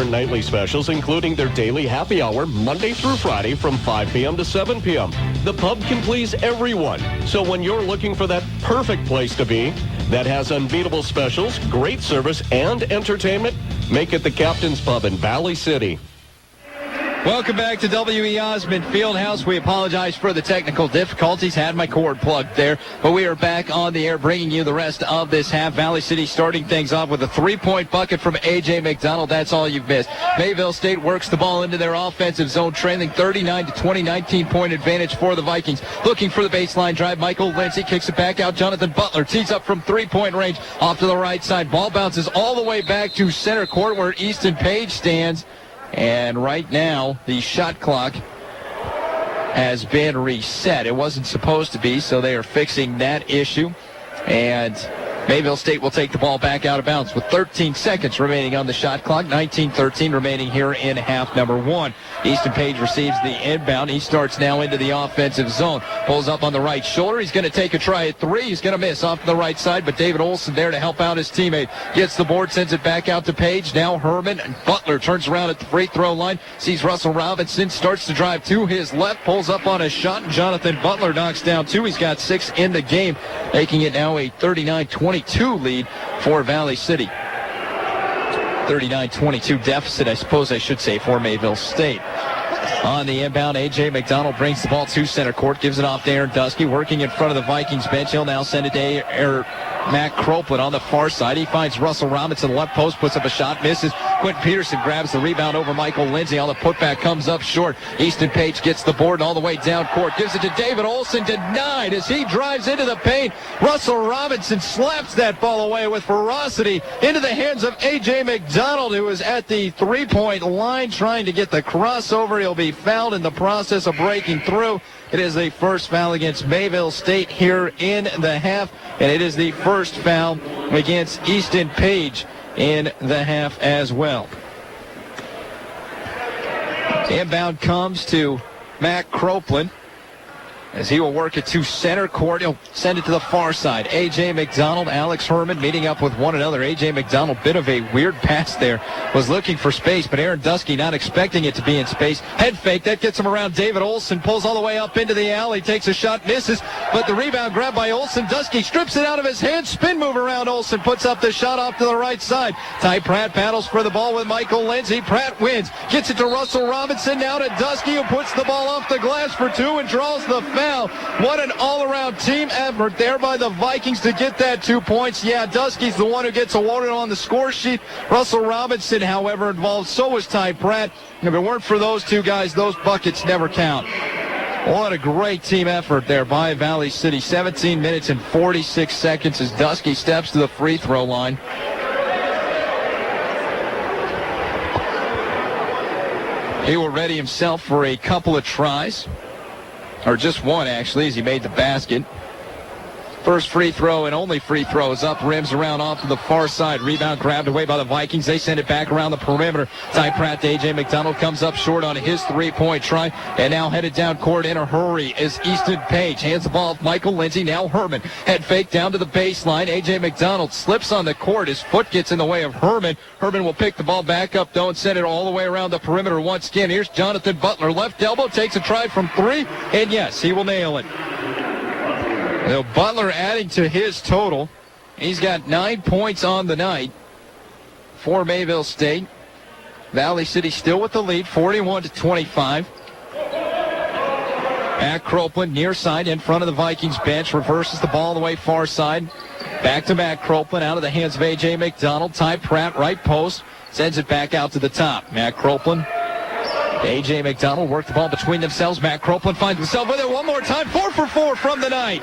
Nightly specials, including their daily happy hour, Monday through Friday from 5 p.m. to 7 p.m. The pub can please everyone. So when you're looking for that perfect place to be that has unbeatable specials, great service, and entertainment, make it the Captain's Pub in Valley City. Welcome back to W.E. Osmond Fieldhouse. We apologize for the technical difficulties. Had my cord plugged there, but we are back on the air bringing you the rest of this half. Valley City starting things off with a three-point bucket from A.J. McDonald. That's all you've missed. Mayville State works the ball into their offensive zone, trailing 39-20, 19-point advantage for the Vikings. Looking for the baseline drive. Michael Lindsay kicks it back out. Jonathan Butler tees up from three-point range off to the right side. Ball bounces all the way back to center court where Easton Page stands. And right now, the shot clock has been reset. It wasn't supposed to be, so they are fixing that issue. And Mayville State will take the ball back out of bounds with 13 seconds remaining on the shot clock. 19-13 remaining here in half number one. Easton Page receives the inbound. He starts now into the offensive zone. Pulls up on the right shoulder. He's going to take a try at three. He's going to miss off to the right side, but David Olson there to help out his teammate. Gets the board, sends it back out to Page. Now Herman. Butler turns around at the free throw line. Sees Russell Robinson. Starts to drive to his left. Pulls up on a shot. Jonathan Butler knocks down two. He's got 6 in the game, making it now a 39-22 lead for Valley City. 39-22 deficit, I suppose I should say, for Mayville State. On the inbound, A.J. McDonald brings the ball to center court, gives it off to Aaron Dusky, working in front of the Vikings bench. He'll now send it to Matt Croplin on the far side. He finds Russell Robinson, left post, puts up a shot, misses. Quentin Peterson grabs the rebound over Michael Lindsay. On the putback comes up short. Easton Page gets the board all the way down court, gives it to David Olson, denied as he drives into the paint. Russell Robinson slaps that ball away with ferocity into the hands of A.J. McDonald, who is at the three-point line trying to get the crossover. He'll be fouled in the process of breaking through. It is the first foul against Mayville State here in the half, and it is the first foul against Easton Page in the half as well. Inbound comes to Matt Croplin as he will work it to center court. He'll send it to the far side. A.J. McDonald, Alex Herman meeting up with one another. A.J. McDonald, bit of a weird pass there. Was looking for space, but Aaron Dusky not expecting it to be in space. Head fake, that gets him around David Olson. Pulls all the way up into the alley. Takes a shot, misses, but the rebound grabbed by Olson. Dusky strips it out of his hand. Spin move around Olson. Puts up the shot off to the right side. Ty Pratt battles for the ball with Michael Lindsay. Pratt wins. Gets it to Russell Robinson. Now to Dusky, who puts the ball off the glass for two and draws the foul. What an all-around team effort there by the Vikings to get that 2 points. Yeah, Dusky's the one who gets awarded on the score sheet. Russell Robinson, however, involved. So was Ty Pratt. If it weren't for those two guys, those buckets never count. What a great team effort there by Valley City. 17 minutes and 46 seconds as Dusky steps to the free throw line. He will ready himself for a couple of tries. Or just one, actually, as he made the basket. First free throw and only free throws up, rims around off to the far side. Rebound grabbed away by the Vikings. They send it back around the perimeter. Ty Pratt to A.J. McDonald comes up short on his three-point try. And now headed down court in a hurry is Easton Page. Hands the ball off Michael Lindsay. Now Herman. Head fake down to the baseline. A.J. McDonald slips on the court. His foot gets in the way of Herman. Herman will pick the ball back up, though, and send it all the way around the perimeter once again. Here's Jonathan Butler. Left elbow takes a try from three. And yes, he will nail it. Now Butler adding to his total. He's got 9 points on the night for Mayville State. Valley City still with the lead, 41-25. Matt Croplin near side in front of the Vikings bench. Reverses the ball the way far side. Back to Matt Croplin out of the hands of A.J. McDonald. Ty Pratt right post. Sends it back out to the top. Matt Croplin. A.J. McDonald work the ball between themselves. Matt Croplin finds himself with it one more time. 4 for 4 from the night.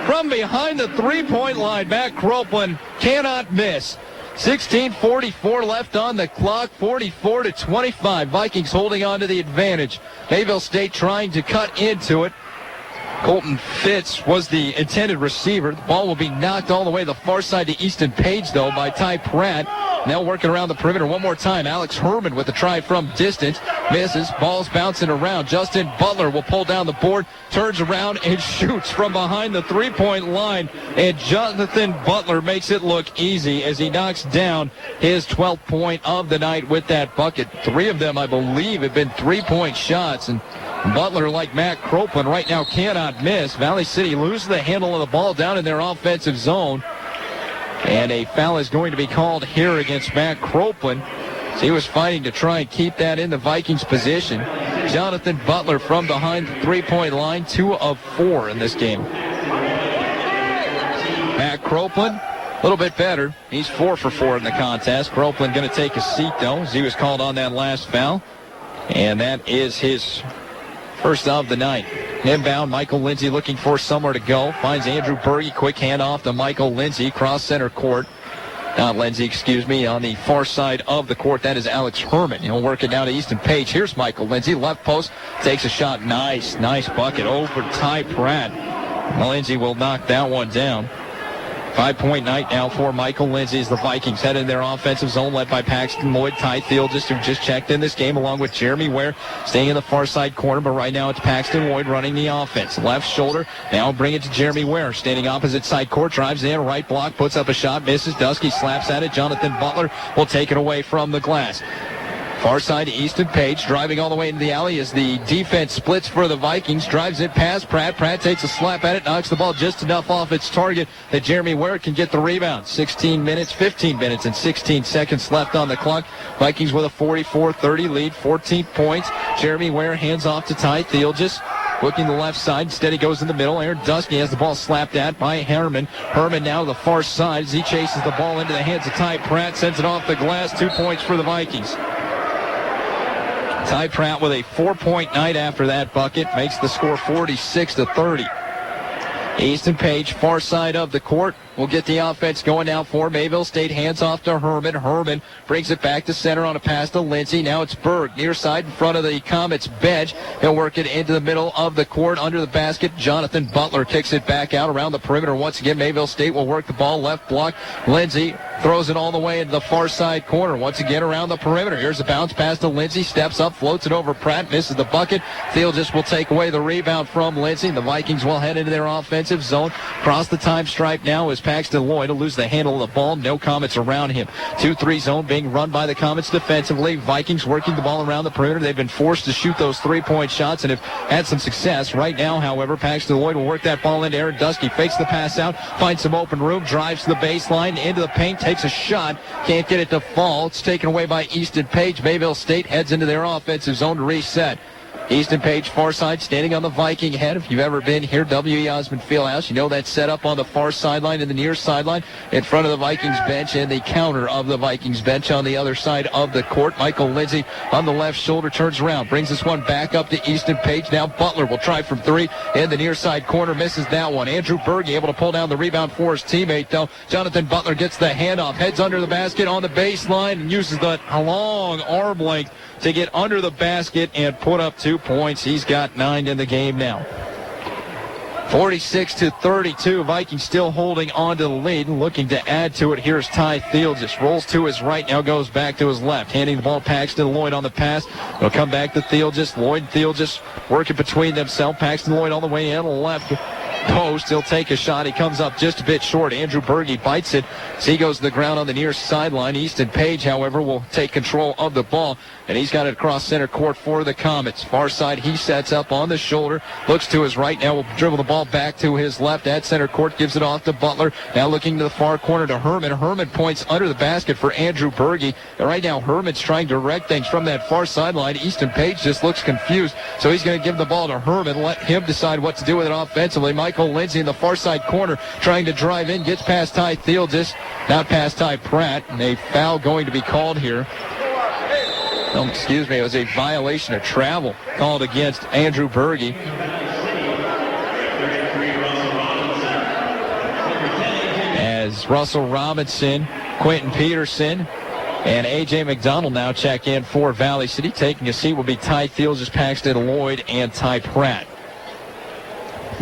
From behind the three-point line, Matt Croplin cannot miss. 16:44 left on the clock, 44-25. Vikings holding on to the advantage. Mayville State trying to cut into it. Colton Fitz was the intended receiver. The ball will be knocked all the way to the far side to Easton Page, though, by Ty Pratt. Now working around the perimeter one more time. Alex Herman with the try from distance. Misses. Ball's bouncing around. Justin Butler will pull down the board, turns around and shoots from behind the three-point line. And Jonathan Butler makes it look easy as he knocks down his 12th point of the night with that bucket. 3 of them, I believe, have been three-point shots. And Butler, like Matt Croplin, right now cannot miss. Valley City loses the handle of the ball down in their offensive zone. And a foul is going to be called here against Matt Croplin. He was fighting to try and keep that in the Vikings' position. Jonathan Butler from behind the three-point line, 2 of 4 in this game. Matt Croplin, a little bit better. He's 4 for 4 in the contest. Croplin going to take a seat, though, as he was called on that last foul. And that is his first of the night. Inbound, Michael Lindsay looking for somewhere to go. Finds Andrew Berge, quick handoff to Michael Lindsay, cross center court. Not Lindsay, excuse me, on the far side of the court. That is Alex Herman. He'll work it down to Easton Page. Here's Michael Lindsay, left post, takes a shot. Nice bucket over Ty Pratt. Lindsay will knock that one down. 5-point night now for Michael Lindsay as the Vikings head in their offensive zone led by Paxton Lloyd. Ty Theolgist, who just checked in this game, along with Jeremy Ware, staying in the far side corner, but right now it's Paxton Lloyd running the offense. Left shoulder, now bring it to Jeremy Ware, standing opposite side court, drives in, right block, puts up a shot, misses. Dusky slaps at it. Jonathan Butler will take it away from the glass. Far side, Easton Page driving all the way into the alley as the defense splits for the Vikings. Drives it past Pratt. Pratt takes a slap at it, knocks the ball just enough off its target that Jeremy Ware can get the rebound. 15 minutes and 16 seconds left on the clock. Vikings with a 44-30 lead, 14 points. Jeremy Ware hands off to Ty Theolgist. Looking the left side, instead he goes in the middle. Aaron Dusky has the ball slapped at by Herman. Herman now to the far side as he chases the ball into the hands of Ty Pratt. Sends it off the glass. 2 points for the Vikings. Ty Pratt with a 4-point night after that bucket. Makes the score 46-30. Easton Page, far side of the court, will get the offense going now for Mayville State. Hands off to Herman. Herman brings it back to center on a pass to Lindsay. Now it's Berg, near side in front of the Comets bench. He'll work it into the middle of the court under the basket. Jonathan Butler kicks it back out around the perimeter. Once again, Mayville State will work the ball. Left block. Lindsay throws it all the way into the far side corner. Once again around the perimeter. Here's a bounce pass to Lindsay. Steps up, floats it over Pratt. Misses the bucket. Theolgist will take away the rebound from Lindsay. The Vikings will head into their offensive zone. Cross the time stripe now is Paxton Lloyd to lose the handle of the ball. No Comets around him. 2-3 zone being run by the Comets defensively. Vikings working the ball around the perimeter. They've been forced to shoot those three-point shots and have had some success. Right now, however, Paxton Lloyd will work that ball into Aaron Dusky. Fakes the pass out. Finds some open room. Drives to the baseline. Into the paint. Takes a shot. Can't get it to fall. It's taken away by Easton Page. Mayville State heads into their offensive zone to reset. Easton Page, far side, standing on the Viking head. If you've ever been here, W.E. Osmond Fieldhouse, you know that set up on the far sideline and the near sideline in front of the Vikings bench and the counter of the Vikings bench on the other side of the court. Michael Lindsay on the left shoulder turns around, brings this one back up to Easton Page. Now Butler will try from 3 in the near side corner, misses that one. Andrew Berge able to pull down the rebound for his teammate, though. Jonathan Butler gets the handoff, heads under the basket on the baseline, and uses the long arm length to get under the basket and put up 2 points. He's got 9 in the game now. 46-32. Vikings still holding on to the lead and looking to add to it. Here's Ty Theolgist. Rolls to his right, now goes back to his left. Handing the ball Paxton Lloyd on the pass. It'll come back to Theolgist. Lloyd and Theolgist working between themselves. Paxton Lloyd all the way in on the left post. He'll take a shot. He comes up just a bit short. Andrew Berge bites it as he goes to the ground on the near sideline. Easton Page, however, will take control of the ball, and he's got it across center court for the Comets. Far side, he sets up on the shoulder, looks to his right, now will dribble the ball back to his left at center court, gives it off to Butler. Now looking to the far corner to Herman. Herman points under the basket for Andrew Berge. And right now, Herman's trying to direct things from that far sideline. Easton Page just looks confused, so he's going to give the ball to Herman, let him decide what to do with it offensively. Michael Lindsay in the far side corner trying to drive in, gets past Ty Theolgist, not past Ty Pratt, and a foul going to be called here. Oh, excuse me, it was a violation of travel called against Andrew Berge. As Russell Robinson, Quentin Peterson, and A.J. McDonald now check in for Valley City. Taking a seat will be Ty Theolgist, Paxton Lloyd, and Ty Pratt.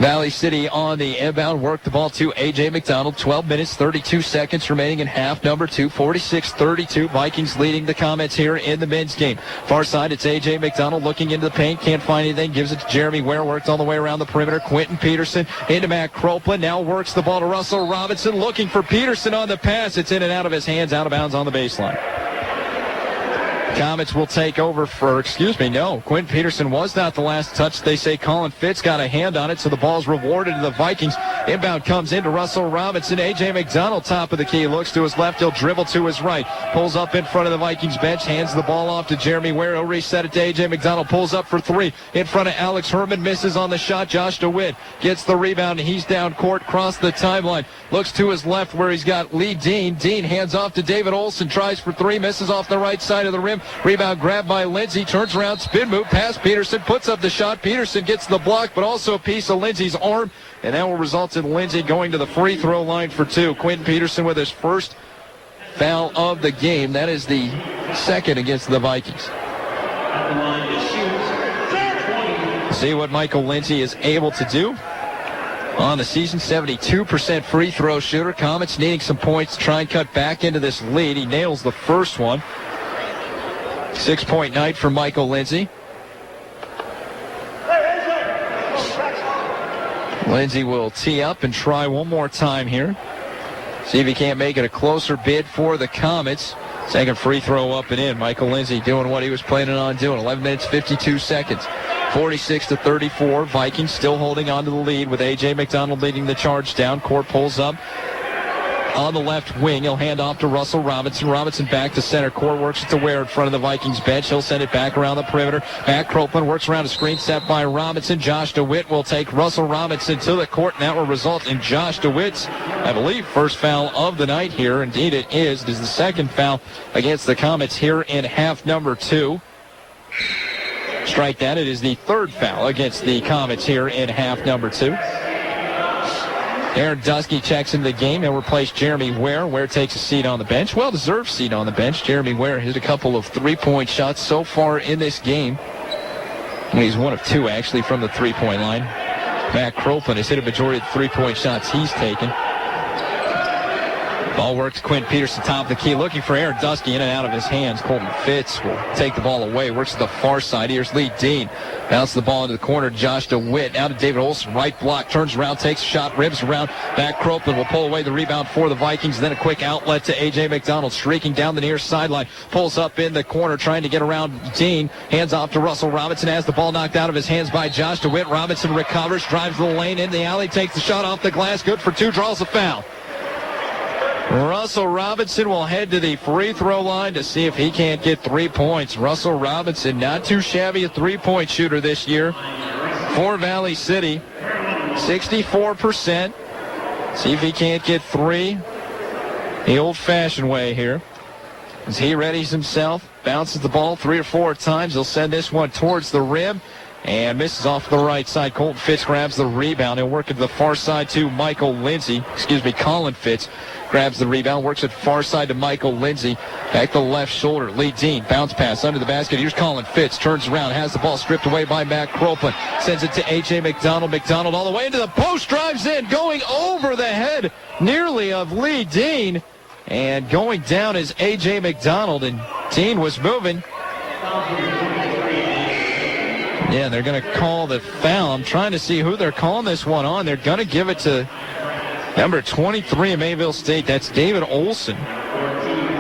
Valley City on the inbound. Work the ball to A.J. McDonald. 12 minutes, 32 seconds remaining in half number 2. 46-32. Vikings leading the Comets here in the men's game. Far side, it's A.J. McDonald looking into the paint. Can't find anything. Gives it to Jeremy Ware. Worked all the way around the perimeter. Quentin Peterson into Matt Cropeland. Now works the ball to Russell Robinson. Looking for Peterson on the pass. It's in and out of his hands. Out of bounds on the baseline. Comets will take over Quentin Peterson was not the last touch. They say Colin Fitz got a hand on it, so the ball's rewarded to the Vikings. Inbound comes into Russell Robinson. A.J. McDonald, top of the key, looks to his left. He'll dribble to his right. Pulls up in front of the Vikings bench. Hands the ball off to Jeremy Ware. He'll reset it to A.J. McDonald. Pulls up for 3 in front of Alex Herman. Misses on the shot. Josh DeWitt gets the rebound. He's down court, across the timeline. Looks to his left where he's got Lee Dean. Dean hands off to David Olson. Tries for 3. Misses off the right side of the rim. Rebound grabbed by Lindsey. Turns around, spin move past Peterson. Puts up the shot. Peterson gets the block, but also a piece of Lindsey's arm. And that will result in Lindsey going to the free throw line for 2. Quentin Peterson with his first foul of the game. That is the second against the Vikings. See what Michael Lindsey is able to do on the season. 72% free throw shooter. Comets needing some points to try and cut back into this lead. He nails the first one. 6-point night for Michael Lindsey. Lindsey will tee up and try one more time here. See if he can't make it a closer bid for the Comets. Second free throw up and in. Michael Lindsey doing what he was planning on doing. 11 minutes, 52 seconds. 46-34. Vikings still holding on to the lead with A.J. McDonald leading the charge down. Court pulls up on the left wing. He'll hand off to Russell Robinson. Robinson back to center court. Works it to Ware in front of the Vikings bench. He'll send it back around the perimeter. Matt Cropeland works around a screen set by Robinson. Josh DeWitt will take Russell Robinson to the court, and that will result in Josh DeWitt's, I believe, first foul of the night here. Indeed it is. It is the second foul against the Comets here in half number 2. Strike that. It is the third foul against the Comets here in half number 2. Aaron Dusky checks into the game. He'll replace Jeremy Ware. Ware takes a seat on the bench. Well-deserved seat on the bench. Jeremy Ware hit a couple of three-point shots so far in this game. He's one of 2, actually, from the three-point line. Matt Cropeland has hit a majority of the three-point shots he's taken. Ball works. Quentin Peterson, top of the key, looking for Aaron Dusky, in and out of his hands. Colton Fitz will take the ball away. Works to the far side. Here's Lee Dean. Bounces the ball into the corner. Josh DeWitt. Now to David Olson. Right block. Turns around. Takes a shot. Ribs around. Back Cropeland will pull away the rebound for the Vikings. Then a quick outlet to A.J. McDonald. Streaking down the near sideline. Pulls up in the corner. Trying to get around Dean. Hands off to Russell Robinson. Has the ball knocked out of his hands by Josh DeWitt. Robinson recovers. Drives the lane in the alley. Takes the shot off the glass. Good for 2. Draws a foul. Russell Robinson will head to the free throw line to see if he can't get 3 points. Russell Robinson, not too shabby a three-point shooter this year for Valley City. 64%. See if he can't get 3 the old-fashioned way here. As he readies himself, bounces the ball 3 or 4 times. He'll send this one towards the rim and misses off the right side. Colton Fitz grabs the rebound. He'll work it to the far side to Colin Fitz grabs the rebound, works it far side to Michael Lindsey. Back to the left shoulder. Lee Dean, bounce pass under the basket. Here's Colin Fitz, turns around, has the ball stripped away by Matt Cropeland. Sends it to A.J. McDonald. McDonald all the way into the post, drives in, going over the head nearly of Lee Dean. And going down is A.J. McDonald, and Dean was moving. Yeah, they're going to call the foul. I'm trying to see who they're calling this one on. They're going to give it to number 23 of Mayville State. That's David Olson.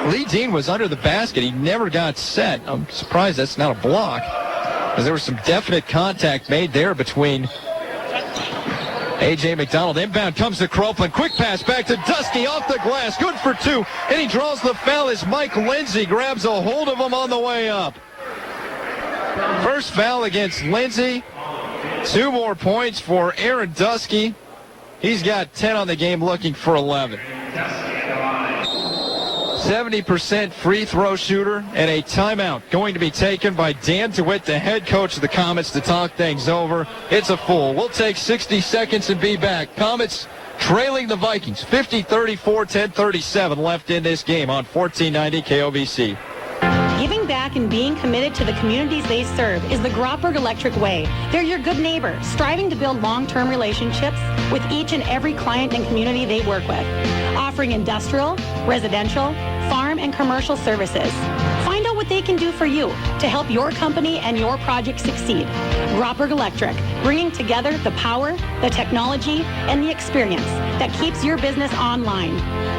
Lee Dean was under the basket. He never got set. I'm surprised that's not a block, because there was some definite contact made there between A.J. McDonald. Inbound comes to Cropeland. Quick pass back to Dusky off the glass. Good for 2. And he draws the foul as Mike Lindsey grabs a hold of him on the way up. First foul against Lindsey. 2 more points for Aaron Dusky. He's got 10 on the game, looking for 11. 70% free throw shooter, and a timeout going to be taken by Dan DeWitt, the head coach of the Comets, to talk things over. It's a full. We'll take 60 seconds and be back. Comets trailing the Vikings 50-34, 10-37 left in this game on 1490 KOVC. Giving back and being committed to the communities they serve is the Grotberg Electric Way. They're your good neighbor, striving to build long-term relationships with each and every client and community they work with, offering industrial, residential, farm, and commercial services. Find out what they can do for you to help your company and your project succeed. Grotberg Electric, bringing together the power, the technology, and the experience that keeps your business online.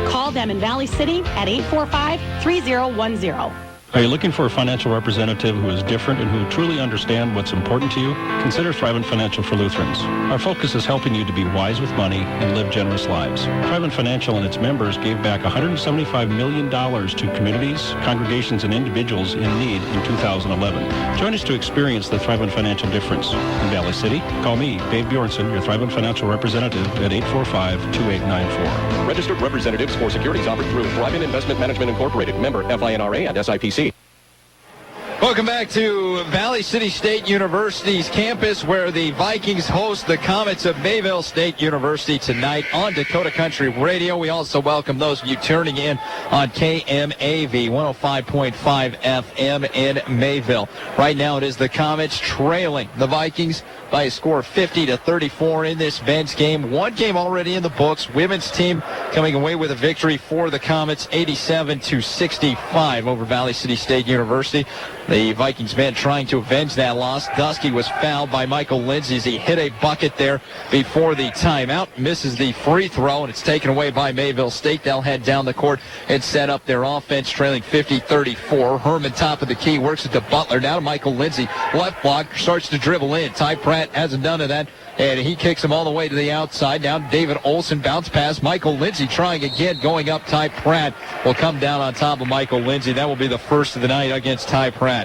Call them in Valley City at 845-3010. Are you looking for a financial representative who is different and who truly understands what's important to you? Consider Thrivent Financial for Lutherans. Our focus is helping you to be wise with money and live generous lives. Thrivent Financial and its members gave back $175 million to communities, congregations, and individuals in need in 2011. Join us to experience the Thrivent Financial difference. In Valley City, call me, Dave Bjornson, your Thrivent Financial representative at 845-2894. Registered representatives for securities offered through Thrivent Investment Management Incorporated, member FINRA and SIPC. Welcome back to Valley City State University's campus, where the Vikings host the Comets of Mayville State University tonight on Dakota Country Radio. We also welcome those of you tuning in on KMAV 105.5 FM in Mayville. Right now it is the Comets trailing the Vikings by a score of 50-34 in this men's game. One game already in the books. Women's team coming away with a victory for the Comets, 87-65 over Valley City State University. The Vikings men trying to avenge that loss. Dusky was fouled by Michael Lindsay as he hit a bucket there before the timeout. Misses the free throw, and it's taken away by Mayville State. They'll head down the court and set up their offense, trailing 50-34. Herman, top of the key, works it to Butler. Now to Michael Lindsay. Left block, starts to dribble in. Ty Pratt hasn't done that, and he kicks him all the way to the outside. Now David Olson, bounce pass. Michael Lindsay trying again, going up. Ty Pratt will come down on top of Michael Lindsay. That will be the first of the night against Ty Pratt.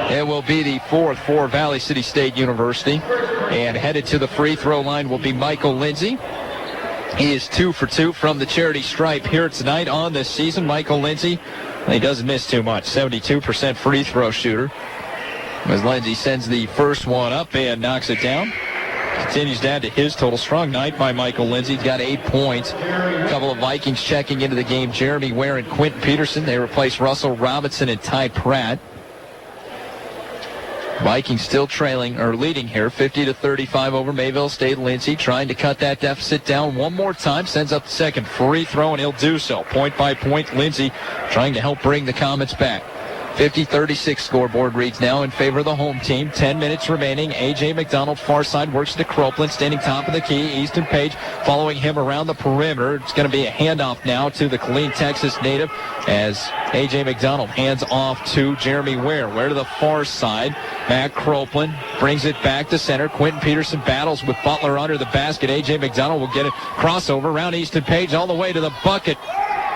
It will be the fourth for Valley City State University. And headed to the free throw line will be Michael Lindsay. He is 2 for 2 from the charity stripe here tonight on this season. Michael Lindsay, he doesn't miss too much. 72% free throw shooter. As Lindsay sends the first one up and knocks it down. Continues down to his total. Strong night by Michael Lindsay. He's got 8 points. A couple of Vikings checking into the game. Jeremy Ware and Quentin Peterson. They replace Russell Robinson and Ty Pratt. Vikings still trailing, or leading here, 50-35 over Mayville State. Lindsay trying to cut that deficit down one more time. Sends up the second free throw, and he'll do so. Point by point, Lindsay trying to help bring the Comets back. 50-36 scoreboard reads now in favor of the home team. 10 minutes remaining. A.J. McDonald, far side, works to Cropeland, standing top of the key. Easton Page following him around the perimeter. It's going to be a handoff now to the Killeen, Texas native, as A.J. McDonald hands off to Jeremy Ware. Ware to the far side. Matt Cropeland brings it back to center. Quentin Peterson battles with Butler under the basket. A.J. McDonald will get it. Crossover around Easton Page all the way to the bucket.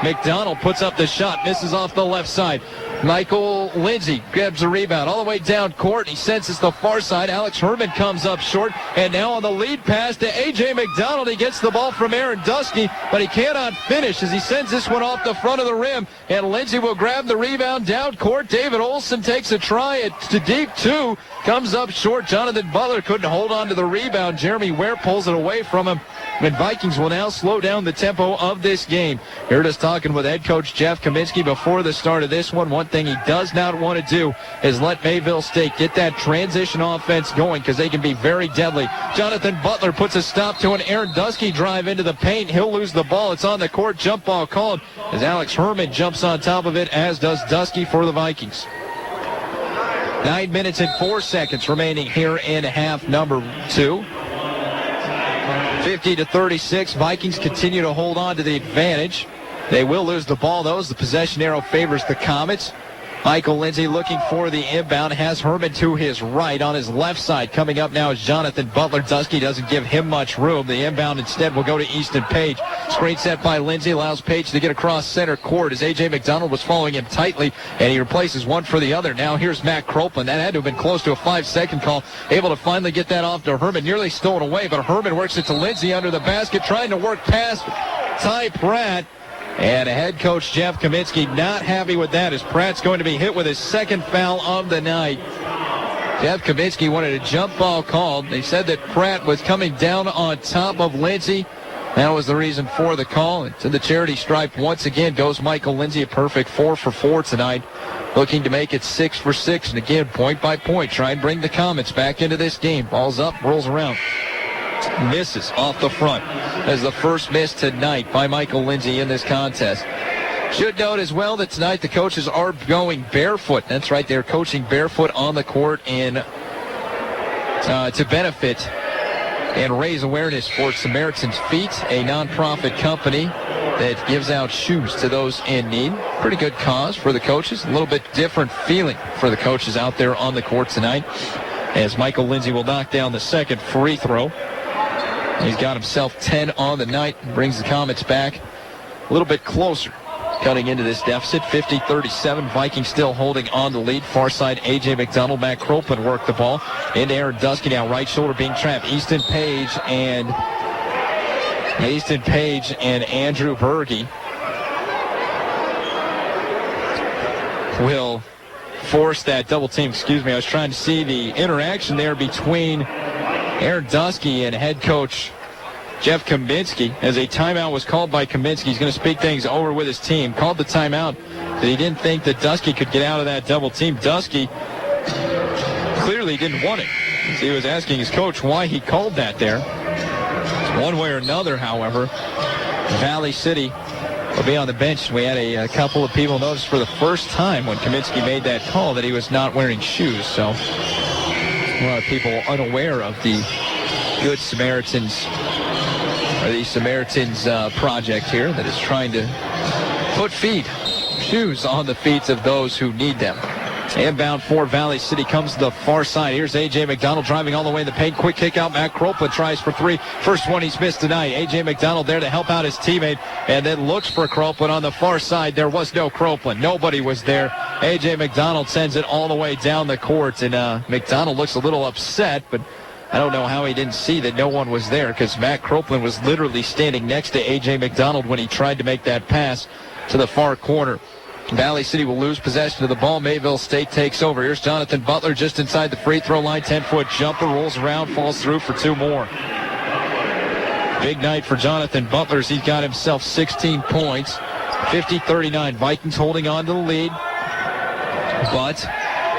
McDonald puts up the shot, misses off the left side. Michael Lindsay grabs a rebound all the way down court. He senses the far side. Alex Herman comes up short, and now on the lead pass to A.J. McDonald. He gets the ball from Aaron Dusky, but he cannot finish as he sends this one off the front of the rim, and Lindsay will grab the rebound down court. David Olson takes a try to deep two, comes up short. Jonathan Butler couldn't hold on to the rebound. Jeremy Ware pulls it away from him. And Vikings will now slow down the tempo of this game. Here it is talking with head coach Jeff Kaminsky before the start of this one. One thing he does not want to do is let Mayville State get that transition offense going, because they can be very deadly. Jonathan Butler puts a stop to an Aaron Dusky drive into the paint. He'll lose the ball. It's on the court. Jump ball called as Alex Herman jumps on top of it, as does Dusky for the Vikings. 9 minutes and 4 seconds remaining here in half number 2. 50-36. Vikings continue to hold on to the advantage. They will lose the ball, though, as the possession arrow favors the Comets. Michael Lindsay looking for the inbound, has Herman to his right. On his left side, coming up now is Jonathan Butler. Dusky doesn't give him much room. The inbound instead will go to Easton Page. Screen set by Lindsay allows Page to get across center court as A.J. McDonald was following him tightly, and he replaces one for the other. Now here's Matt Cropeland. That had to have been close to a 5-second call. Able to finally get that off to Herman. Nearly stolen away, but Herman works it to Lindsay under the basket, trying to work past Ty Pratt. And head coach Jeff Kaminsky not happy with that, as Pratt's going to be hit with his second foul of the night. Jeff Kaminsky wanted a jump ball called. They said that Pratt was coming down on top of Lindsay That was the reason for the call. And to the charity stripe once again goes Michael Lindsay, a perfect 4 for 4 tonight, looking to make it 6 for 6. And again, point by point, try and bring the Comets back into this game. Ball's up, rolls around. Misses off the front as the first miss tonight by Michael Lindsay in this contest. Should note as well that tonight the coaches are going barefoot. That's right, they're coaching barefoot on the court to benefit and raise awareness for Samaritan's Feet, a nonprofit company that gives out shoes to those in need. Pretty good cause for the coaches. A little bit different feeling for the coaches out there on the court tonight, as Michael Lindsay will knock down the second free throw. He's got himself 10 on the night, brings the Comets back a little bit closer, cutting into this deficit. 50-37, Vikings still holding on the lead. Far side, A.J. McDonald, Matt Cropin work the ball. Into Aaron Dusky now, right shoulder being trapped. Easton Page and Andrew Berge will force that double team. Excuse me, I was trying to see the interaction there between Aaron Dusky and head coach Jeff Kaminsky, as a timeout was called by Kaminsky. He's going to speak things over with his team. Called the timeout that he didn't think that Dusky could get out of that double team. Dusky clearly didn't want it. He was asking his coach why he called that there. One way or another, however, Valley City will be on the bench. We had a couple of people notice for the first time when Kaminsky made that call that he was not wearing shoes. So a lot of people unaware of the Good Samaritans, or the Samaritans project here that is trying to put shoes on the feet of those who need them. Inbound for Valley City comes to the far side. Here's A.J. McDonald driving all the way in the paint. Quick kick out. Matt Cropin tries for three. First one he's missed tonight. A.J. McDonald there to help out his teammate and then looks for Cropin on the far side. There was no Cropin. Nobody was there. A.J. McDonald sends it all the way down the court, and McDonald looks a little upset, but I don't know how he didn't see that no one was there, because Matt Cropin was literally standing next to A.J. McDonald when he tried to make that pass to the far corner. Valley City will lose possession of the ball. Mayville State takes over. Here's Jonathan Butler just inside the free throw line. 10-foot jumper, rolls around, falls through for two more. Big night for Jonathan Butler as he's got himself 16 points. 50-39. Vikings holding on to the lead. But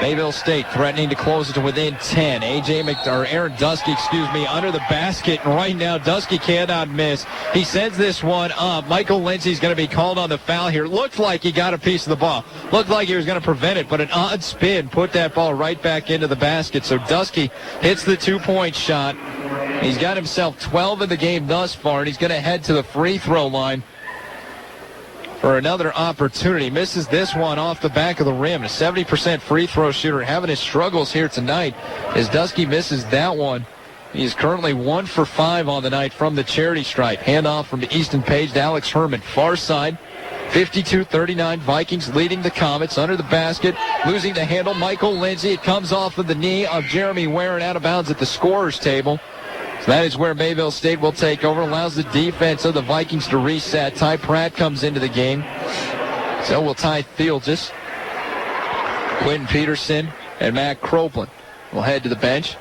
Mayville State threatening to close it to within 10. Aaron Dusky, under the basket. And right now, Dusky cannot miss. He sends this one up. Michael Lindsay's going to be called on the foul here. Looked like he got a piece of the ball. Looked like he was going to prevent it, but an odd spin put that ball right back into the basket. So Dusky hits the two-point shot. He's got himself 12 in the game thus far, and he's going to head to the free throw line for another opportunity. Misses this one off the back of the rim. A 70% free throw shooter having his struggles here tonight as Dusky misses that one. He's currently 1 for 5 on the night from the charity stripe. Handoff from Easton Page to Alex Herman. Far side, 52-39. Vikings leading the Comets under the basket. Losing the handle, Michael Lindsay. It comes off of the knee of Jeremy Ware and out of bounds at the scorer's table. So that is where Mayville State will take over. Allows the defense of the Vikings to reset. Ty Pratt comes into the game. So will Ty Theelgis. Quinn Peterson and Matt Cropin will head to the bench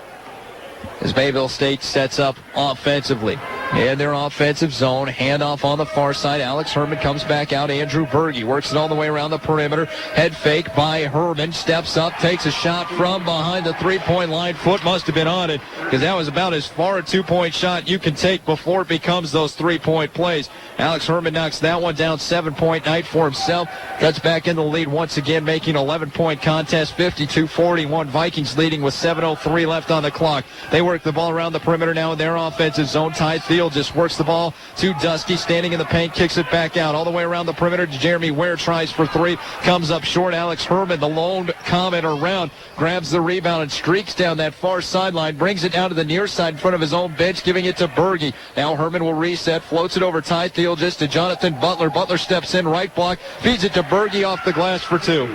as Mayville State sets up offensively. In their offensive zone, handoff on the far side. Alex Herman comes back out. Andrew Berge works it all the way around the perimeter. Head fake by Herman. Steps up, takes a shot from behind the three-point line. Foot must have been on it, because that was about as far a two-point shot you can take before it becomes those three-point plays. Alex Herman knocks that one down. 7-point night for himself. Cuts back in the lead once again, making an 11-point contest. 52-41. Vikings leading with 7:03 left on the clock. They work the ball around the perimeter now in their offensive zone. Ty Thiel just works the ball to Dusky, standing in the paint, kicks it back out all the way around the perimeter to Jeremy Ware, tries for three, comes up short. Alex Herman, the lone Comet around, grabs the rebound and streaks down that far sideline, brings it down to the near side in front of his own bench, giving it to Berge. Now Herman will reset, floats it over Ty Thiel just to Jonathan Butler. Butler steps in, right block, feeds it to Berge off the glass for two.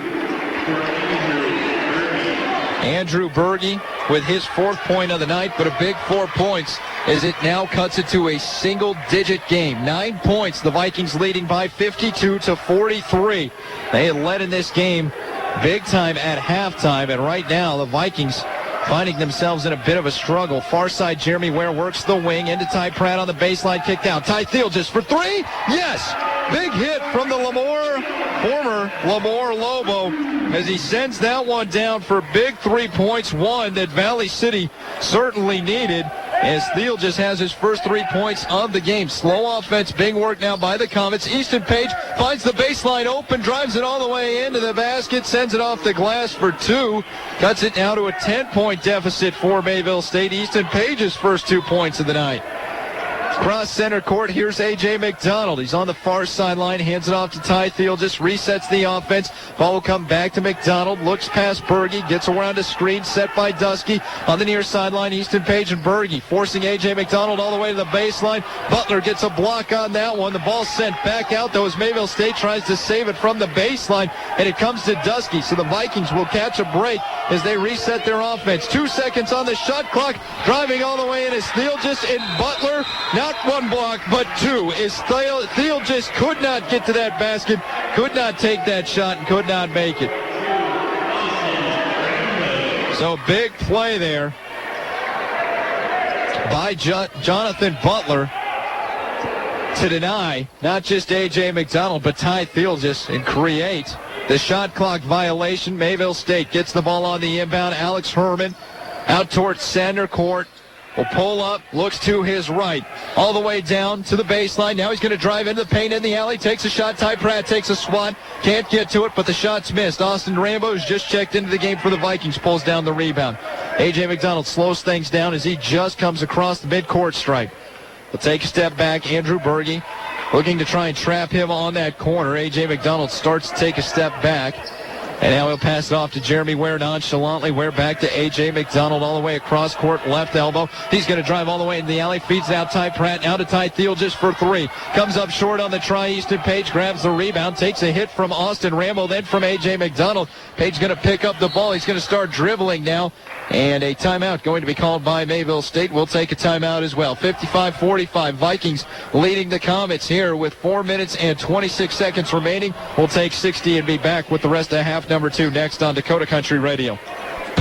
Andrew Berge with his fourth point of the night, but a big 4 points as it now cuts it to a single-digit game. 9 points, the Vikings leading by 52-43. They had led in this game big time at halftime, and right now the Vikings finding themselves in a bit of a struggle. Far side, Jeremy Ware works the wing into Ty Pratt on the baseline, kicked out. Ty Thiel just for three. Yes! Big hit from the former Lemoore Lobo, as he sends that one down for big 3 points, one that Valley City certainly needed, as Thiel just has his first 3 points of the game. Slow offense being worked now by the Comets. Easton Page finds the baseline open, drives it all the way into the basket, sends it off the glass for two, cuts it now to a 10-point deficit for Mayville State. Easton Page's first 2 points of the night. Cross center court, here's A.J. McDonald. He's on the far sideline, hands it off to Ty Thiel, just resets the offense. Ball will come back to McDonald, looks past Berge, gets around a screen set by Dusky. On the near sideline, Easton Page and Berge forcing A.J. McDonald all the way to the baseline. Butler gets a block on that one. The ball sent back out, though, as Mayville State tries to save it from the baseline, and it comes to Dusky. So the Vikings will catch a break as they reset their offense. 2 seconds on the shot clock, driving all the way in is Thiel, just in Butler. Not one block, but two. Thiel just could not get to that basket, could not take that shot, and could not make it. So big play there by Jonathan Butler to deny not just A.J. McDonald, but Ty Thiel just and create the shot clock violation. Mayville State gets the ball on the inbound. Alex Herman out towards center court. Will pull up, looks to his right, all the way down to the baseline. Now he's going to drive into the paint in the alley, takes a shot. Ty Pratt takes a swat, can't get to it, but the shot's missed. Austin Rambo, who's just checked into the game for the Vikings, pulls down the rebound. A.J. McDonald slows things down as he just comes across the midcourt stripe. He'll take a step back. Andrew Berge looking to try and trap him on that corner. A.J. McDonald starts to take a step back. And now he'll pass it off to Jeremy Ware nonchalantly. Ware back to A.J. McDonald all the way across court, left elbow. He's going to drive all the way into the alley, feeds out Ty Pratt, now to Ty Thiel just for three. Comes up short on the try. Easton Page grabs the rebound, takes a hit from Austin Rambo, then from A.J. McDonald. Page going to pick up the ball. He's going to start dribbling now. And a timeout going to be called by Mayville State. We'll take a timeout as well. 55-45, Vikings leading the Comets here with 4 minutes and 26 seconds remaining. We'll take 60 and be back with the rest of half number 2 next on Dakota Country Radio.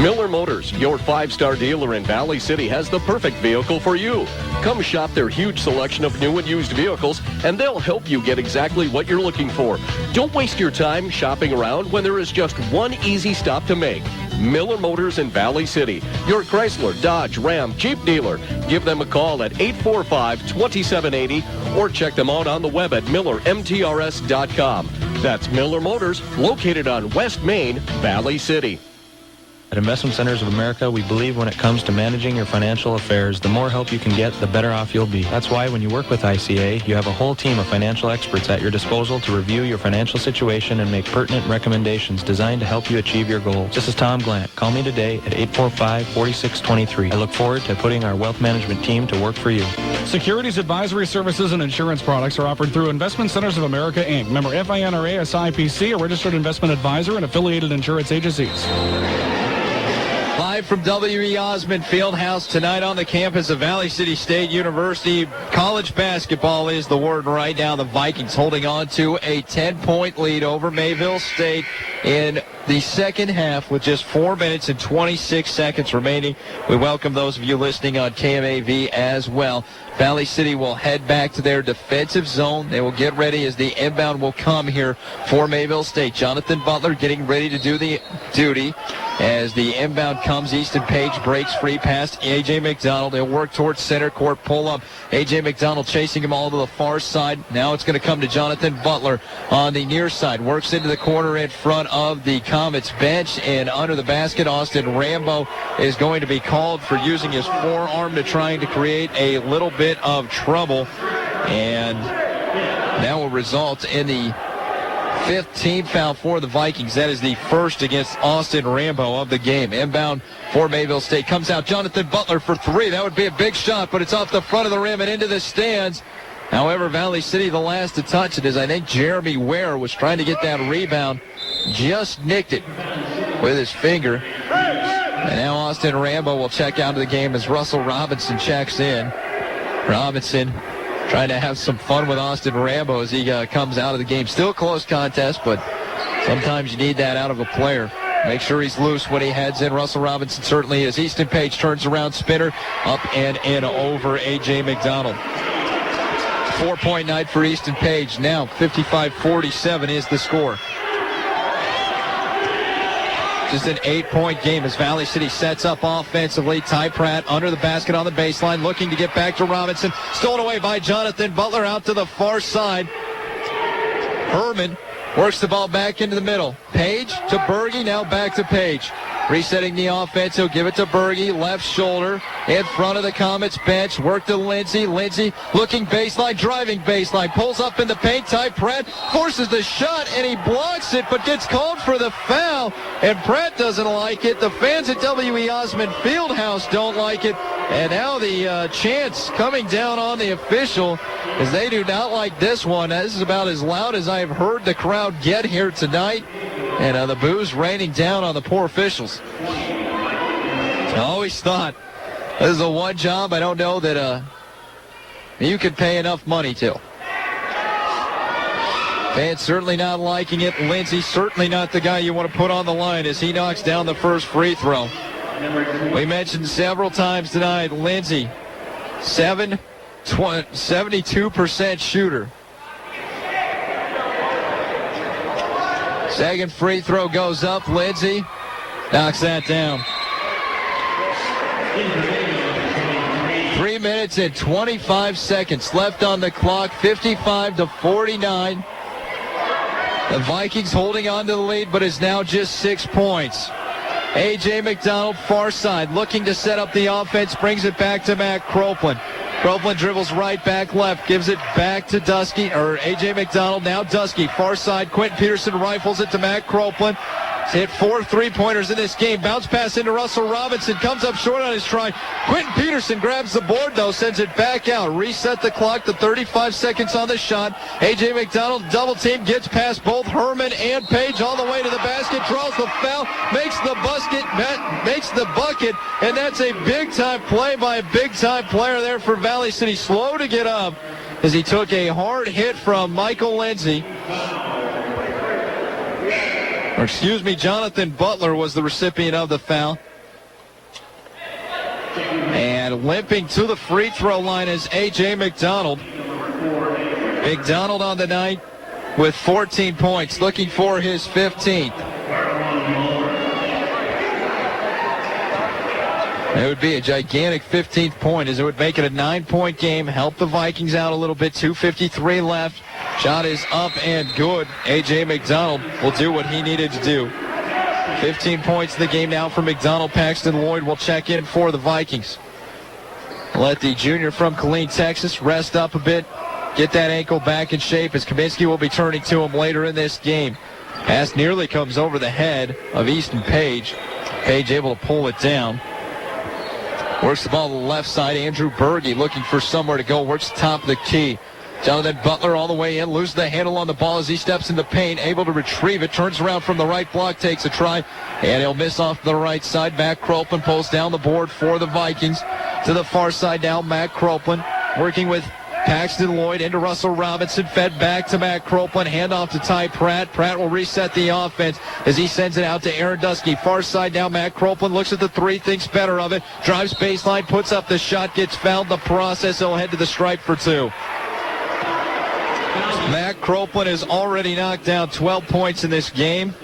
Miller Motors, your 5-star dealer in Valley City, has the perfect vehicle for you. Come shop their huge selection of new and used vehicles, and they'll help you get exactly what you're looking for. Don't waste your time shopping around when there is just one easy stop to make. Miller Motors in Valley City, your Chrysler, Dodge, Ram, Jeep dealer. Give them a call at 845-2780 or check them out on the web at millermtrs.com. That's Miller Motors, located on West Main, Valley City. At Investment Centers of America, we believe when it comes to managing your financial affairs, the more help you can get, the better off you'll be. That's why when you work with ICA, you have a whole team of financial experts at your disposal to review your financial situation and make pertinent recommendations designed to help you achieve your goals. This is Tom Glant. Call me today at 845-4623. I look forward to putting our wealth management team to work for you. Securities advisory services and insurance products are offered through Investment Centers of America, Inc., member FINRA SIPC, a registered investment advisor and affiliated insurance agencies. Live from W.E. Osmond Fieldhouse tonight on the campus of Valley City State University. College basketball is the word right now. The Vikings holding on to a 10-point lead over Mayville State in the second half with just 4 minutes and 26 seconds remaining. We welcome those of you listening on KMAV as well. Valley City will head back to their defensive zone. They will get ready as the inbound will come here for Mayville State. Jonathan Butler getting ready to do the duty. As the inbound comes, Easton Page breaks free past A.J. McDonald. They'll work towards center court, pull up. A.J. McDonald chasing him all to the far side. Now it's going to come to Jonathan Butler on the near side. Works into the corner in front of the Comets bench, and under the basket, Austin Rambo is going to be called for using his forearm to trying to create a little bit of trouble, and that will result in the 5th team foul for the Vikings. That is the first against Austin Rambo of the game. Inbound for Mayville State. Comes out Jonathan Butler for three. That would be a big shot, but it's off the front of the rim and into the stands. However, Valley City the last to touch it, as I think Jeremy Ware was trying to get that rebound. Just nicked it with his finger. And now Austin Rambo will check out of the game as Russell Robinson checks in. Robinson trying to have some fun with Austin Rambo as he comes out of the game. Still a close contest, but sometimes you need that out of a player. Make sure he's loose when he heads in. Russell Robinson certainly is. Easton Page turns around, spinner, up and in over A.J. McDonald. 4-point night for Easton Page. Now 55-47 is the score. Just an 8-point game as Valley City sets up offensively. Ty Pratt under the basket on the baseline, looking to get back to Robinson. Stolen away by Jonathan Butler out to the far side. Herman works the ball back into the middle. Page to Berge, now back to Page. Resetting the offense, he'll give it to Berge, left shoulder, in front of the Comets bench. Work to Lindsey. Lindsey looking baseline, driving baseline, pulls up in the paint. Ty Pratt forces the shot, and he blocks it, but gets called for the foul, and Pratt doesn't like it. The fans at W.E. Osmond Fieldhouse don't like it, and now the chants coming down on the official as they do not like this one. This is about as loud as I've heard the crowd get here tonight, and the boos raining down on the poor officials. I always thought this is the one job I don't know that you could pay enough money to. Fans certainly not liking it. Lindsey certainly not the guy you want to put on the line as he knocks down the first free throw. We mentioned several times tonight, Lindsey, 72% shooter. Second free throw goes up. Lindsey knocks that down. 3 minutes and 25 seconds left on the clock. 55-49. The Vikings holding on to the lead, but is now just 6 points. A.J. McDonald, far side, looking to set up the offense, brings it back to Matt Cropeland. Cropeland dribbles right back left, gives it back to Dusky, or A.J. McDonald, now Dusky, far side. Quentin Peterson rifles it to Matt Cropeland. He's hit 4 3-pointers in this game. Bounce pass into Russell Robinson, comes up short on his try. Quentin Peterson grabs the board, though, sends it back out. Reset the clock to 35 seconds on the shot. A.J. McDonald, double team, gets past both Herman and Page all the way to the basket, draws the foul, makes the bucket, and that's a big-time play by a big-time player there for Valley City. Slow to get up as he took a hard hit from Michael Lindsey. Jonathan Butler was the recipient of the foul. And limping to the free throw line is A.J. McDonald. McDonald on the night with 14 points, looking for his 15th. It would be a gigantic 15th point as it would make it a 9-point game, help the Vikings out a little bit. 2:53 left. Shot is up and good. A.J. McDonald will do what he needed to do. 15 points in the game now for McDonald. Paxton Lloyd will check in for the Vikings. Let the junior from Killeen, Texas, rest up a bit, get that ankle back in shape as Kaminsky will be turning to him later in this game. Pass nearly comes over the head of Easton Page. Page able to pull it down. Works the ball to the left side. Andrew Berge looking for somewhere to go. Works the top of the key. Jonathan Butler all the way in. Loses the handle on the ball as he steps in the paint. Able to retrieve it. Turns around from the right block. Takes a try. And he'll miss off the right side. Matt Cropeland pulls down the board for the Vikings. To the far side now. Matt Cropeland working with Paxton Lloyd into Russell Robinson. Fed back to Matt Cropeland. Handoff to Ty Pratt. Pratt will reset the offense as he sends it out to Aaron Dusky. Far side now. Matt Cropeland looks at the three. Thinks better of it. Drives baseline. Puts up the shot. Gets fouled in the process. He'll head to the stripe for 2. Matt Cropeland has already knocked down 12 points in this game.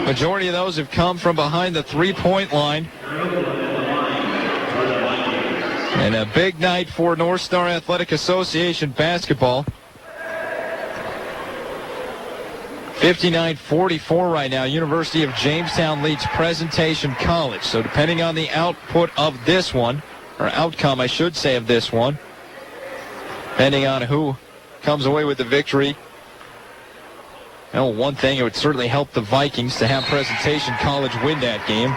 Majority of those have come from behind the three-point line. And a big night for North Star Athletic Association basketball. 59-44 right now. University of Jamestown leads Presentation College. So depending on the output of this one, or outcome, I should say, of this one, depending on who comes away with the victory. Well, one thing, it would certainly help the Vikings to have Presentation College win that game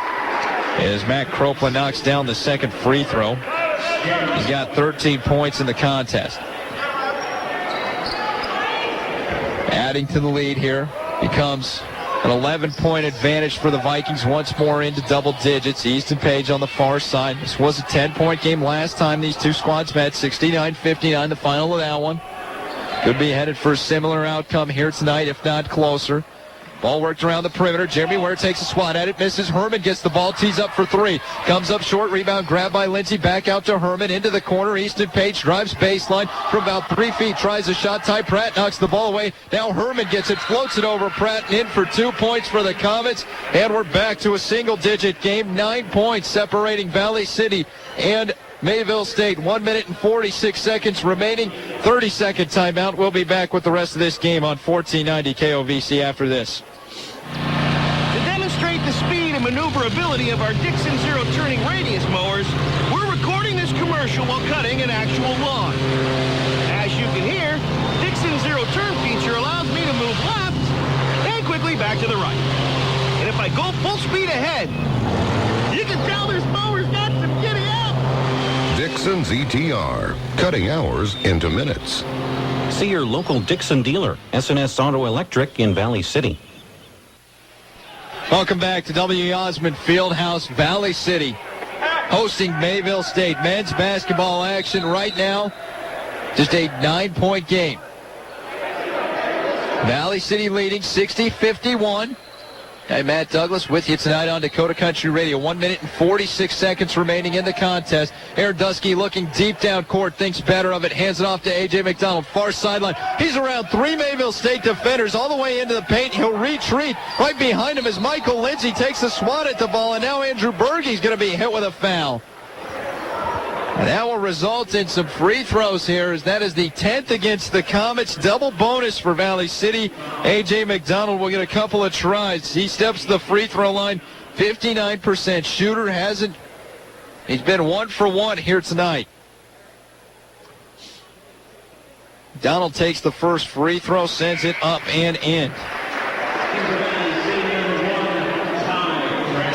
as Matt Cropeland knocks down the second free throw. He's got 13 points in the contest. Adding to the lead here becomes an 11-point advantage for the Vikings once more into double digits. Easton Page on the far side. This was a 10-point game last time these two squads met. 69-59 the final of that one. Could be headed for a similar outcome here tonight, if not closer. Ball worked around the perimeter. Jeremy Ware takes a swat at it, misses. Herman gets the ball, tees up for three. Comes up short, rebound grabbed by Lindsey. Back out to Herman, into the corner. Easton Page drives baseline from about 3 feet. Tries a shot. Ty Pratt knocks the ball away. Now Herman gets it, floats it over Pratt, and in for 2 points for the Comets. And we're back to a single-digit game. 9 points separating Valley City and Mayville State. 1 minute and 46 seconds remaining. 30-second timeout. We'll be back with the rest of this game on 1490 KOVC after this. To demonstrate the speed and maneuverability of our Dixon Zero Turning Radius mowers, we're recording this commercial while cutting an actual lawn. As you can hear, Dixon Zero Turn feature allows me to move left and quickly back to the right. And if I go full speed ahead, you can tell this mower's got some giddy up. Dixon's ETR, cutting hours into minutes. See your local Dixon dealer, S&S Auto Electric in Valley City. Welcome back to W.E. Osmond Fieldhouse. Valley City hosting Mayville State. Men's basketball action right now. Just a 9-point game. Valley City leading 60-51. Hey, Matt Douglas with you tonight on Dakota Country Radio. 1 minute and 46 seconds remaining in the contest. Aaron Dusky looking deep down court, thinks better of it, hands it off to A.J. McDonald, far sideline. He's around 3 Mayville State defenders all the way into the paint. He'll retreat. Right behind him is Michael Lindsey, takes a swat at the ball, and now Andrew Bergey's going to be hit with a foul. And that will result in some free throws here, as that is the 10th against the Comets. Double bonus for Valley City. A.J. McDonald will get a couple of tries. He steps to the free throw line. 59% shooter. He's been 1 for 1 here tonight. McDonald takes the first free throw, sends it up and in.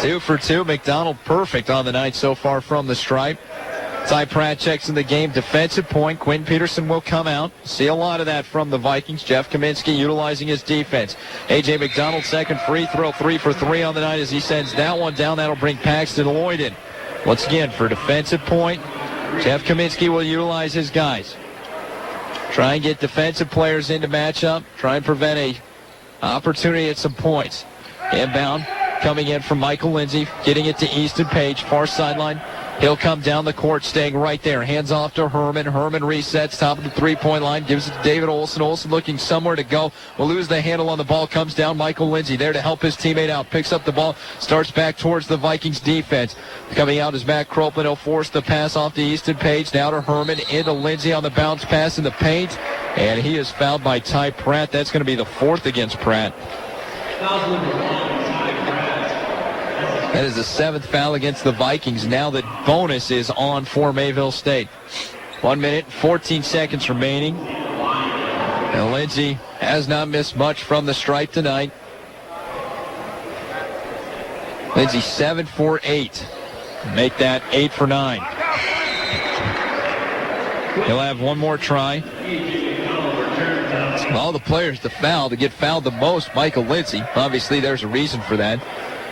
2 for 2. McDonald perfect on the night so far from the stripe. Ty Pratt checks in the game. Defensive point. Quinn Peterson will come out. See a lot of that from the Vikings. Jeff Kaminsky utilizing his defense. A.J. McDonald, second free throw. 3 for 3 on the night as he sends that one down. That'll bring Paxton Lloyd in. Once again, for defensive point, Jeff Kaminsky will utilize his guys. Try and get defensive players into matchup. Try and prevent a opportunity at some points. Inbound coming in from Michael Lindsey. Getting it to Easton Page. Far sideline. He'll come down the court, staying right there. Hands off to Herman. Herman resets, top of the three-point line, gives it to David Olson. Olson looking somewhere to go. Will lose the handle on the ball. Comes down Michael Lindsey there to help his teammate out. Picks up the ball, starts back towards the Vikings defense. Coming out is Matt Cropland. He'll force the pass off to Easton Page. Now to Herman, into Lindsey on the bounce pass in the paint. And he is fouled by Ty Pratt. That's going to be the 4th against Pratt. That is the 7th foul against the Vikings. Now the bonus is on for Mayville State. 1 minute, 14 seconds remaining. And Lindsey has not missed much from the stripe tonight. Lindsey 7 for 8. Make that 8 for 9. He'll have one more try. All the players to foul, to get fouled the most, Michael Lindsey. Obviously, there's a reason for that.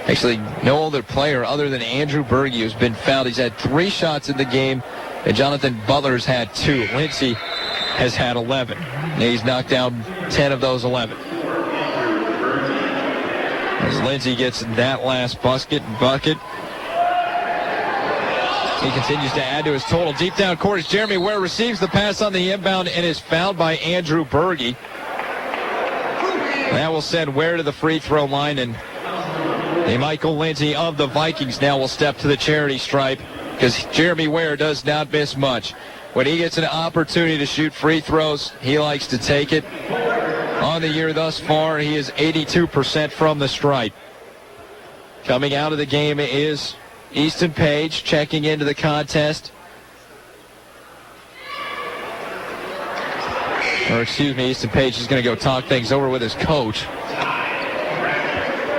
Actually, no other player other than Andrew Berge has been fouled. He's had 3 shots in the game, and Jonathan Butler's had 2. Lindsey has had 11. And he's knocked down 10 of those 11. As Lindsey gets that last bucket, he continues to add to his total. Deep down court as Jeremy Ware receives the pass on the inbound and is fouled by Andrew Berge. That will send Ware to the free throw line, and Michael Lindsey of the Vikings now will step to the charity stripe, because Jeremy Ware does not miss much. When he gets an opportunity to shoot free throws, he likes to take it. On the year thus far, he is 82% from the stripe. Coming out of the game is Easton Page, checking into the contest. Easton Page is going to go talk things over with his coach.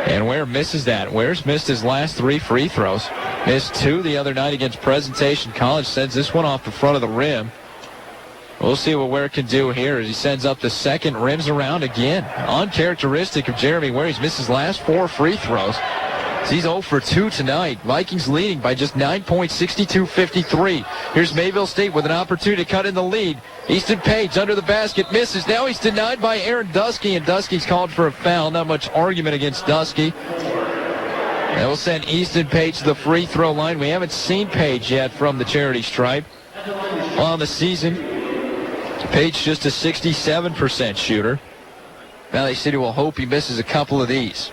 And Ware misses that. Ware's missed his last 3 free throws. Missed 2 the other night against Presentation College. Sends this one off the front of the rim. We'll see what Ware can do here as he sends up the second, rims around again. Uncharacteristic of Jeremy Ware. He's missed his last 4 free throws. He's 0 for 2 tonight. Vikings leading by just 9 points, 62-53. Here's Mayville State with an opportunity to cut in the lead. Easton Page under the basket, misses. Now he's denied by Aaron Dusky, and Dusky's called for a foul. Not much argument against Dusky. That will send Easton Page to the free throw line. We haven't seen Page yet from the charity stripe on the season. Page just a 67% shooter. Valley City will hope he misses a couple of these.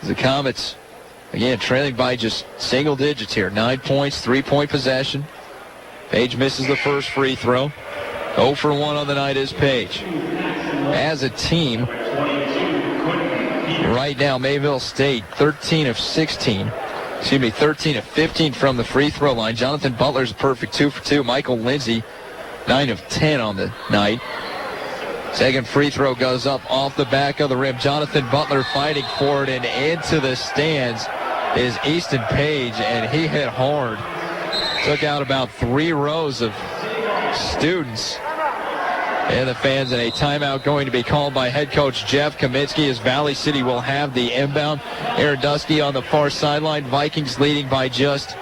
The Comets, again, trailing by just single digits here. 9 points, 3-point possession. Page misses the first free throw. 0 for 1 on the night is Page. As a team, right now, Mayville State, 13 of 15 from the free throw line. Jonathan Butler's a perfect 2 for 2. Michael Lindsay, 9 of 10 on the night. Second free throw goes up off the back of the rim. Jonathan Butler fighting for it, and into the stands is Easton Page, and he hit hard. Took out about 3 rows of students and the fans, and a timeout going to be called by head coach Jeff Kaminsky as Valley City will have the inbound. Aaron Dusky on the far sideline. Vikings leading by just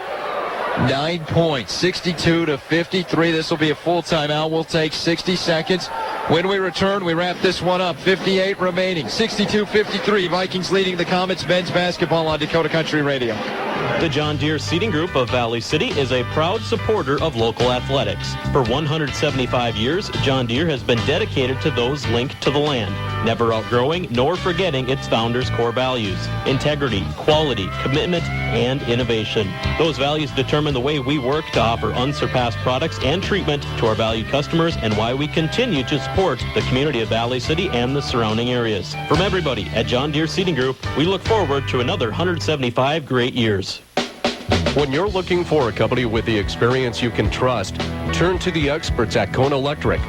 9 points, 62-53. This will be a full timeout. We'll take 60 seconds. When we return, we wrap this one up. 58 remaining. 62-53. Vikings leading the Comets men's basketball on Dakota Country Radio. The John Deere Seating Group of Valley City is a proud supporter of local athletics. For 175 years, John Deere has been dedicated to those linked to the land, never outgrowing nor forgetting its founders' core values: integrity, quality, commitment, and innovation. Those values determine the way we work to offer unsurpassed products and treatment to our valued customers, and why we continue to support the community of Valley City and the surrounding areas. From everybody at John Deere Seating Group, we look forward to another 175 great years. When you're looking for a company with the experience you can trust, turn to the experts at Cone Electric.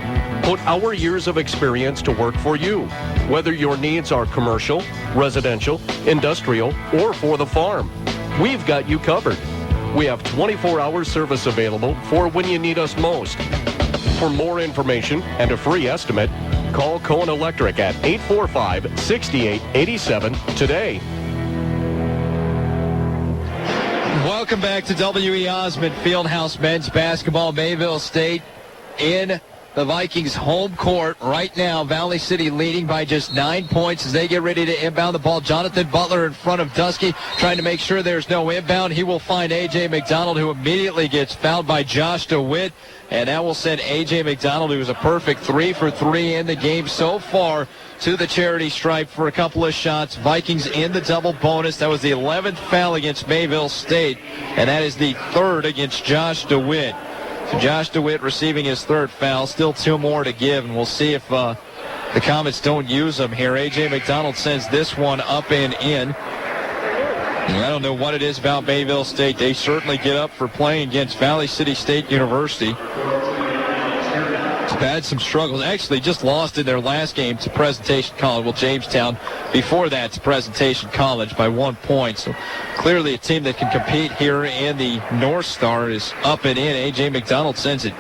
Put our years of experience to work for you, whether your needs are commercial, residential, industrial, or for the farm. We've got you covered. We have 24-hour service available for when you need us most. For more information and a free estimate, call Cone Electric at 845-6887 today. Welcome back to W.E. Osmond Fieldhouse men's basketball. Mayville State in the Vikings' home court right now. Valley City leading by just 9 points as they get ready to inbound the ball. Jonathan Butler in front of Dusky, trying to make sure there's no inbound. He will find A.J. McDonald, who immediately gets fouled by Josh DeWitt. And that will send A.J. McDonald, who's a perfect 3 for 3 in the game so far, to the charity stripe for a couple of shots. Vikings in the double bonus. That was the 11th foul against Mayville State, and that is the 3rd against Josh DeWitt. So Josh DeWitt receiving his 3rd foul. Still 2 more to give, and we'll see if the Comets don't use them here. A.J. McDonald sends this one up and in. I don't know what it is about Mayville State. They certainly get up for playing against Valley City State University. They've had some struggles. Actually, just lost in their last game to Presentation College. Well, Jamestown before that to Presentation College by 1 point. So clearly a team that can compete here in the North Star is up and in. A.J. McDonald sends it.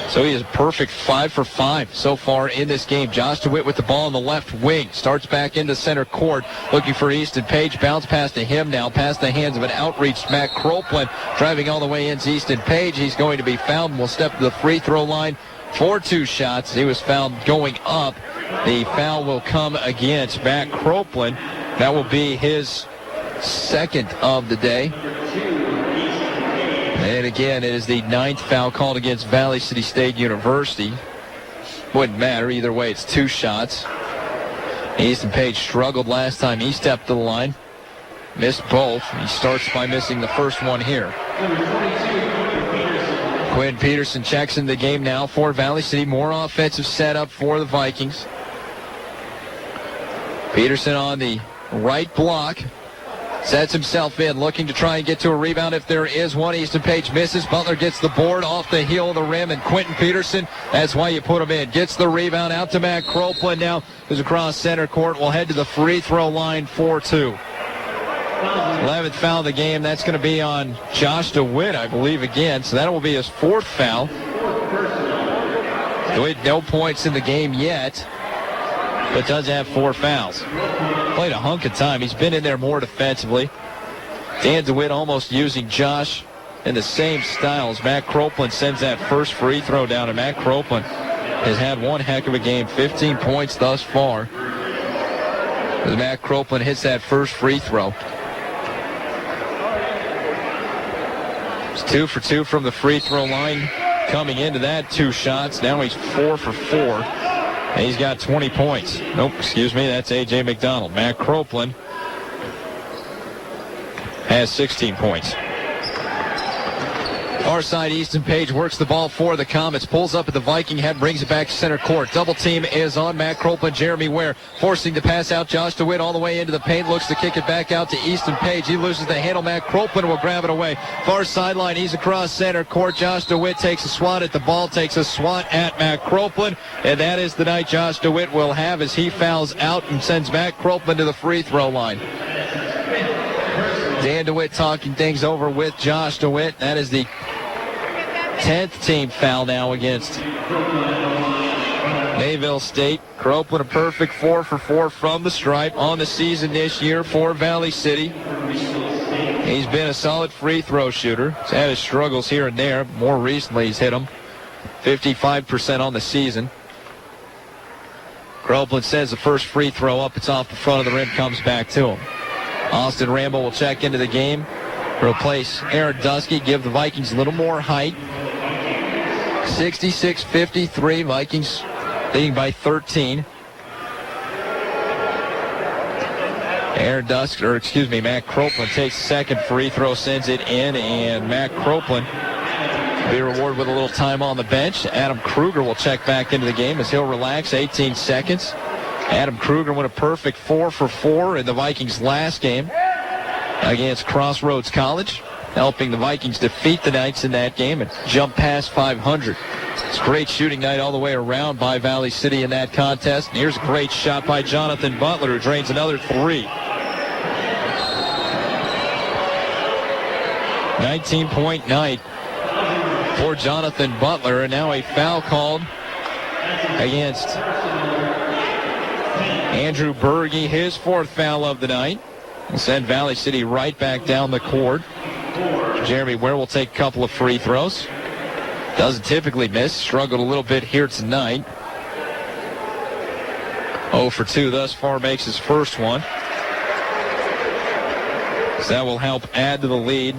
So he is a perfect 5 for 5 so far in this game. Josh DeWitt with the ball on the left wing. Starts back into center court. Looking for Easton Page. Bounce pass to him now. Past the hands of an outreached Matt Croplin. Driving all the way into Easton Page. He's going to be fouled and will step to the free throw line for 2 shots. He was fouled going up. The foul will come against Matt Croplin. That will be his 2nd of the day. And again, it is the 9th foul called against Valley City State University. Wouldn't matter. Either way, it's 2 shots. Easton Page struggled last time he stepped to the line. Missed both. He starts by missing the first one here. Quinn Peterson checks in the game now for Valley City. More offensive setup for the Vikings. Peterson on the right block. Sets himself in, looking to try and get to a rebound if there is one. Easton Page misses. Butler gets the board off the heel of the rim, and Quentin Peterson, that's why you put him in. Gets the rebound out to Matt Croplin now, who's across center court. Will head to the free throw line for 2. 11th foul of the game. That's going to be on Josh DeWitt, I believe, again. So that will be his 4th foul. DeWitt, no points in the game yet, but does have 4 fouls. Played a hunk of time. He's been in there more defensively. Dan DeWitt almost using Josh in the same style as Matt Cropeland sends that first free throw down, and Matt Cropeland has had one heck of a game, 15 points thus far. As Matt Cropeland hits that first free throw. It's 2 for 2 from the free throw line. Coming into that, 2 shots. Now he's 4 for 4. And he's got 20 points. Nope, excuse me, that's A.J. McDonald. Matt Cropeland has 16 points. Far side, Easton Page works the ball for the Comets, pulls up at the Viking head, brings it back to center court. Double team is on Matt Cropeland, Jeremy Ware forcing the pass out. Josh DeWitt all the way into the paint, looks to kick it back out to Easton Page. He loses the handle. Matt Cropeland will grab it away. Far sideline, he's across center court. Josh DeWitt takes a swat at the ball, takes a swat at Matt Cropeland, and that is the night Josh DeWitt will have as he fouls out and sends Matt Cropeland to the free throw line. Dan DeWitt talking things over with Josh DeWitt. That is the 10th team foul now against Mayville State. Cropeland a perfect 4 for 4 from the stripe on the season this year for Valley City. He's been a solid free throw shooter. He's had his struggles here and there. More recently, he's hit them 55% on the season. Cropeland says the first free throw up. It's off the front of the rim, comes back to him. Austin Rambo will check into the game. Replace Aaron Dusky, give the Vikings a little more height. 66-53, Vikings leading by 13. Matt Cropeland takes the second free throw, sends it in, and Matt Cropeland will be rewarded with a little time on the bench. Adam Kruger will check back into the game as he'll relax, 18 seconds. Adam Kruger went a perfect 4 for 4 in the Vikings' last game against Crossroads College, helping the Vikings defeat the Knights in that game and jump past 500. It's a great shooting night all the way around by Valley City in that contest. And here's a great shot by Jonathan Butler, who drains another 3. 19-point night for Jonathan Butler, and now a foul called against Andrew Berge, his 4th foul of the night. Will send Valley City right back down the court. Jeremy Ware will take a couple of free throws. Doesn't typically miss. Struggled a little bit here tonight. 0 for 2 thus far, makes his first one. So that will help add to the lead.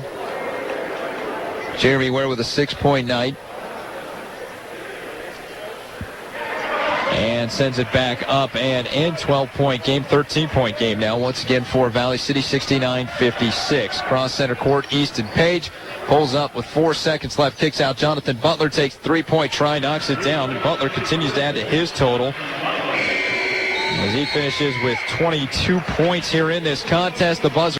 Jeremy Ware with a 6-point night. And sends it back up and in. 12-point game, 13-point game now once again for Valley City, 69-56. Cross center court, Easton Page pulls up with 4 seconds left, kicks out. Jonathan Butler takes 3-point try, knocks it down, and Butler continues to add to his total as he finishes with 22 points here in this contest. The buzzer